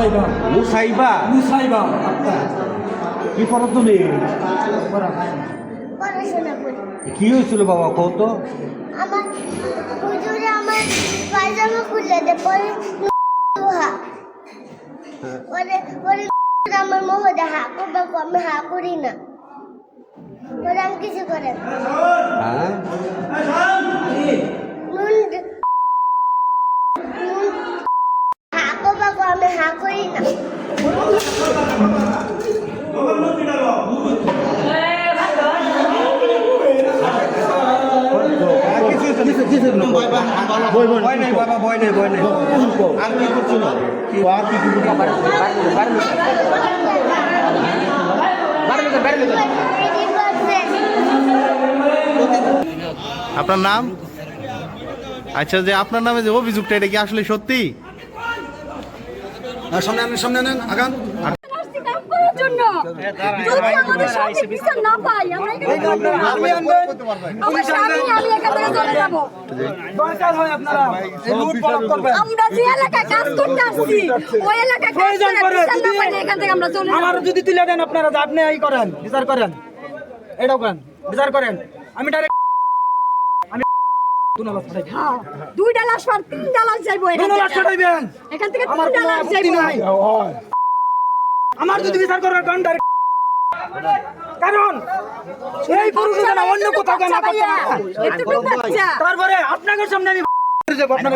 মুসাইবা মুসাইবা মুসাইবা আক্তার। কি করো তুমি? পড়াশোনা করি। কি হয়েছিল বাবা কত? আমার হুজুরে আমার পায়জামা খুলে দেয়, পরে লোহা পরে পরে আমার মহদে হা করবে, আমি হা করি না, পরে আমি কিছু করে না। হ্যাঁ নুন নুন হা করবে, আমি হা করি না। ভয় নেই বাবা, ভয় নেই, ভয় নেই। আর কি করছো না? আর কি আপনার নাম? আচ্ছা, যে আপনার নামে যে অভিযোগটা, এটা কি আসলে সত্যি? সামনে নেন আগান। জন্য যদি আমাদের সঠিক বিচার না পাই, আমরা এখানে আমার স্বামী আমি এখান থেকে চলে যাব। দরকার হয় আপনারা এই লুট পাট করবেন। আমরা যে এলাকায় কাজ করতে আসছি ওই এলাকায় কাজ করে বিচার না পাইলে এখান থেকে আমরা চলে যাব। আমার যদি তুলে দেন আপনারা, যে আপনি এই করেন, বিচার করেন, এটাও করেন, বিচার করেন। আমি ডাইরেক্ট হ্যাঁ, দুইটা লাশ পার তিনটা লাশ যাইবো এখান থেকে। এখান থেকে আমার তিনটা কোনো লাশ আপত্তি যাইবো। নাই। আমার যদি বিচার করার কারণ ডাইরেক্ট, কারণ এই পুরুষের না অন্য কোথাও কেন করতে পারবো। এতটুকু বাচ্চা তারপরে আপনাদের সামনে আমি বুঝতে পারছেন?